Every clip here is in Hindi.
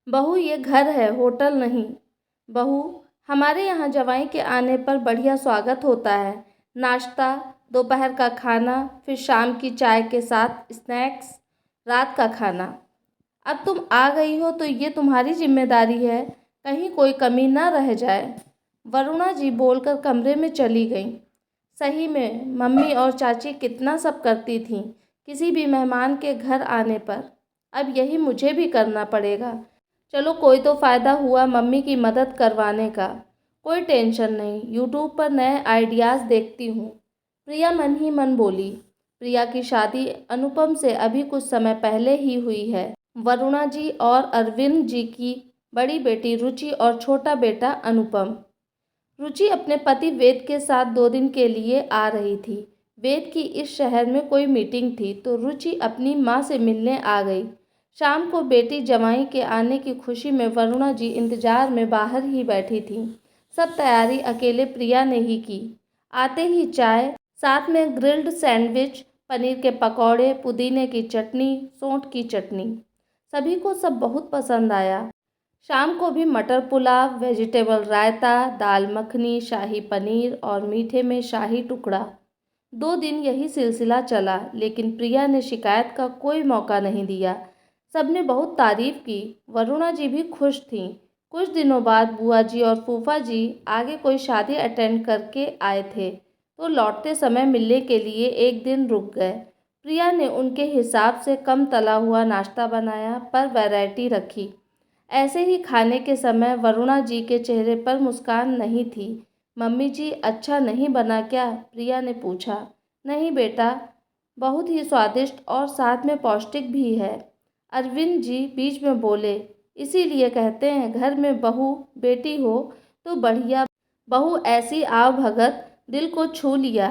बहू ये घर है, होटल नहीं। बहू, हमारे यहाँ जवाई के आने पर बढ़िया स्वागत होता है। नाश्ता, दोपहर का खाना, फिर शाम की चाय के साथ स्नैक्स, रात का खाना। अब तुम आ गई हो तो ये तुम्हारी जिम्मेदारी है, कहीं कोई कमी ना रह जाए। वरुणा जी बोलकर कमरे में चली गईं। सही में मम्मी और चाची कितना सब करती थीं किसी भी मेहमान के घर आने पर। अब यही मुझे भी करना पड़ेगा। चलो, कोई तो फ़ायदा हुआ मम्मी की मदद करवाने का। कोई टेंशन नहीं, यूट्यूब पर नए आइडियाज़ देखती हूँ। प्रिया मन ही मन बोली। प्रिया की शादी अनुपम से अभी कुछ समय पहले ही हुई है। वरुणा जी और अरविंद जी की बड़ी बेटी रुचि और छोटा बेटा अनुपम। रुचि अपने पति वेद के साथ 2 दिन के लिए आ रही थी। वेद की इस शहर में कोई मीटिंग थी तो रुचि अपनी माँ से मिलने आ गई। शाम को बेटी जमाई के आने की खुशी में वरुणा जी इंतजार में बाहर ही बैठी थीं। सब तैयारी अकेले प्रिया ने ही की। आते ही चाय, साथ में ग्रिल्ड सैंडविच, पनीर के पकौड़े, पुदीने की चटनी, सौंठ की चटनी। सभी को सब बहुत पसंद आया। शाम को भी मटर पुलाव, वेजिटेबल रायता, दाल मखनी, शाही पनीर और मीठे में शाही टुकड़ा। 2 दिन यही सिलसिला चला, लेकिन प्रिया ने शिकायत का कोई मौका नहीं दिया। सबने बहुत तारीफ की। वरुणा जी भी खुश थीं। कुछ दिनों बाद बुआ जी और फूफा जी आगे कोई शादी अटेंड करके आए थे तो लौटते समय मिलने के लिए एक दिन रुक गए। प्रिया ने उनके हिसाब से कम तला हुआ नाश्ता बनाया पर वैरायटी रखी। ऐसे ही खाने के समय वरुणा जी के चेहरे पर मुस्कान नहीं थी। मम्मी जी, अच्छा नहीं बना क्या? प्रिया ने पूछा। नहीं बेटा, बहुत ही स्वादिष्ट और साथ में पौष्टिक भी है। अरविंद जी बीच में बोले। इसीलिए कहते हैं घर में बहू बेटी हो तो बढ़िया। बहू ऐसी आव भगत, दिल को छू लिया।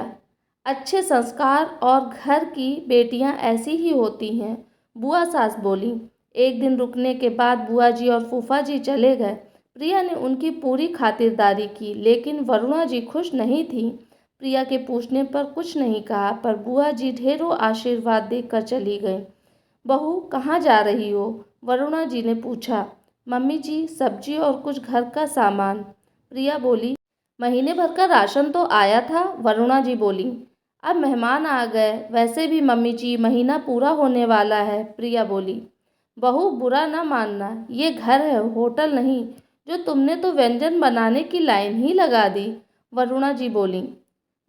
अच्छे संस्कार और घर की बेटियां ऐसी ही होती हैं, बुआ सास बोली। एक दिन रुकने के बाद बुआ जी और फूफा जी चले गए। प्रिया ने उनकी पूरी खातिरदारी की, लेकिन वरुणा जी खुश नहीं थी। प्रिया के पूछने पर कुछ नहीं कहा, पर बुआ जी ढेरों आशीर्वाद देकर चली गईं। बहू, कहाँ जा रही हो? वरुणा जी ने पूछा। मम्मी जी, सब्जी और कुछ घर का सामान। प्रिया बोली। महीने भर का राशन तो आया था, वरुणा जी बोली। अब मेहमान आ गए, वैसे भी मम्मी जी महीना पूरा होने वाला है, प्रिया बोली। बहू, बुरा ना मानना, ये घर है, होटल नहीं। जो तुमने तो व्यंजन बनाने की लाइन ही लगा दी, वरुणा जी बोली।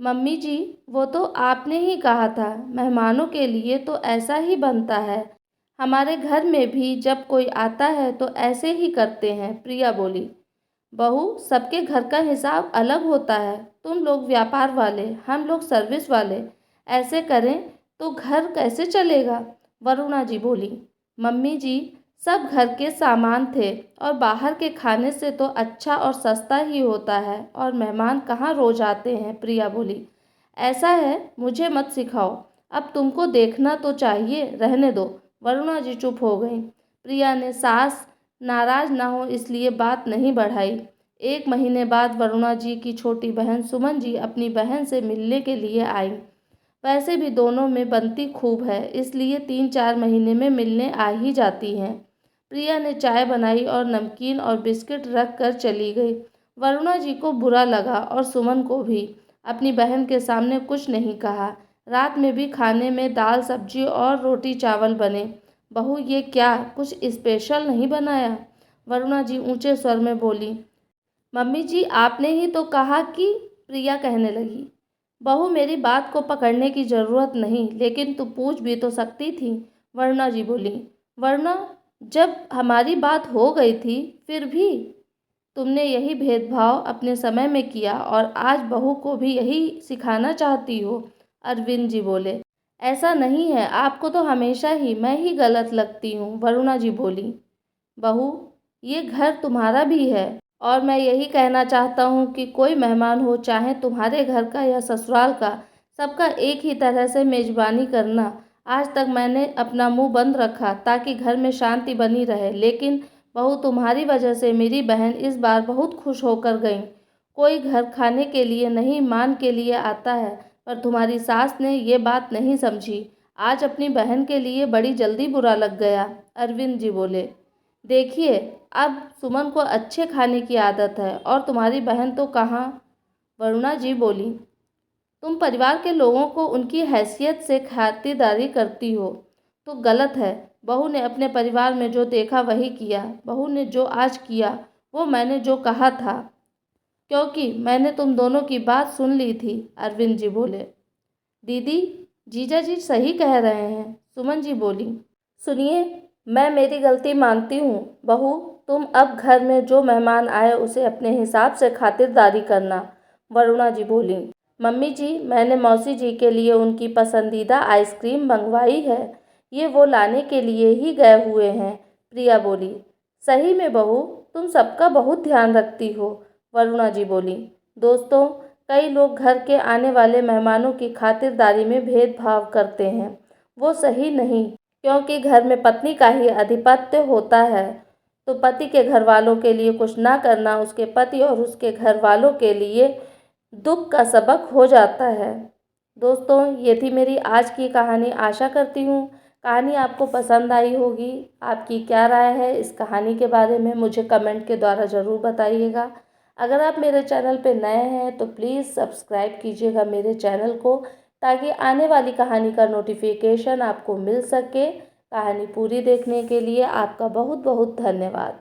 मम्मी जी, वो तो आपने ही कहा था, मेहमानों के लिए तो ऐसा ही बनता है। हमारे घर में भी जब कोई आता है तो ऐसे ही करते हैं, प्रिया बोली। बहू, सबके घर का हिसाब अलग होता है। तुम लोग व्यापार वाले, हम लोग सर्विस वाले। ऐसे करें तो घर कैसे चलेगा? वरुणा जी बोली। मम्मी जी, सब घर के सामान थे और बाहर के खाने से तो अच्छा और सस्ता ही होता है, और मेहमान कहाँ रोज आते हैं, प्रिया बोली। ऐसा है, मुझे मत सिखाओ। अब तुमको देखना तो चाहिए, रहने दो। वरुणा जी चुप हो गईं। प्रिया ने सास नाराज ना हो इसलिए बात नहीं बढ़ाई। 1 महीने बाद वरुणा जी की छोटी बहन सुमन जी अपनी बहन से मिलने के लिए आई। वैसे भी दोनों में बनती खूब है, इसलिए 3-4 महीने में मिलने आ ही जाती हैं। प्रिया ने चाय बनाई और नमकीन और बिस्किट रख कर चली गई। वरुणा जी को बुरा लगा और सुमन को भी। अपनी बहन के सामने कुछ नहीं कहा। रात में भी खाने में दाल सब्जी और रोटी चावल बने। बहू, ये क्या, कुछ स्पेशल नहीं बनाया? वरुणा जी ऊंचे स्वर में बोली। मम्मी जी, आपने ही तो कहा कि, प्रिया कहने लगी। बहू, मेरी बात को पकड़ने की ज़रूरत नहीं, लेकिन तू पूछ भी तो सकती थी, वरुणा जी बोली। वरुणा, जब हमारी बात हो गई थी फिर भी तुमने यही भेदभाव अपने समय में किया और आज बहू को भी यही सिखाना चाहती हो, अरविंद जी बोले। ऐसा नहीं है, आपको तो हमेशा ही मैं ही गलत लगती हूँ, वरुणा जी बोली। बहू, ये घर तुम्हारा भी है और मैं यही कहना चाहता हूँ कि कोई मेहमान हो, चाहे तुम्हारे घर का या ससुराल का, सबका एक ही तरह से मेजबानी करना। आज तक मैंने अपना मुंह बंद रखा ताकि घर में शांति बनी रहे, लेकिन बहू, तुम्हारी वजह से मेरी बहन इस बार बहुत खुश होकर गई। कोई घर खाने के लिए नहीं, मान के लिए आता है, पर तुम्हारी सास ने ये बात नहीं समझी। आज अपनी बहन के लिए बड़ी जल्दी बुरा लग गया, अरविंद जी बोले। देखिए, अब सुमन को अच्छे खाने की आदत है और तुम्हारी बहन तो कहाँ। वरुणा जी बोली, तुम परिवार के लोगों को उनकी हैसियत से खातिरदारी करती हो तो गलत है। बहू ने अपने परिवार में जो देखा वही किया। बहू ने जो आज किया वो मैंने जो कहा था, क्योंकि मैंने तुम दोनों की बात सुन ली थी। अरविंद जी बोले, दीदी, जीजा जी सही कह रहे हैं। सुमन जी बोली, सुनिए, मैं मेरी गलती मानती हूँ। बहू, तुम अब घर में जो मेहमान आए उसे अपने हिसाब से खातिरदारी करना। वरुणा जी बोली, मम्मी जी, मैंने मौसी जी के लिए उनकी पसंदीदा आइसक्रीम मंगवाई है। ये वो लाने के लिए ही गए हुए हैं। प्रिया बोली, सही में बहू, तुम सबका बहुत ध्यान रखती हो। वरुणा जी बोली, दोस्तों, कई लोग घर के आने वाले मेहमानों की खातिरदारी में भेदभाव करते हैं। वो सही नहीं, क्योंकि घर में पत्नी का ही आधिपत्य होता है। तो पति के घर वालों के लिए कुछ ना करना उसके पति और उसके घर वालों के लिए दुख का सबक हो जाता है। दोस्तों, ये थी मेरी आज की कहानी। आशा करती हूँ कहानी आपको पसंद आई होगी। आपकी क्या राय है इस कहानी के बारे में मुझे कमेंट के द्वारा ज़रूर बताइएगा। अगर आप मेरे चैनल पे नए हैं तो प्लीज़ सब्सक्राइब कीजिएगा मेरे चैनल को, ताकि आने वाली कहानी का नोटिफिकेशन आपको मिल सके। कहानी पूरी देखने के लिए आपका बहुत बहुत धन्यवाद।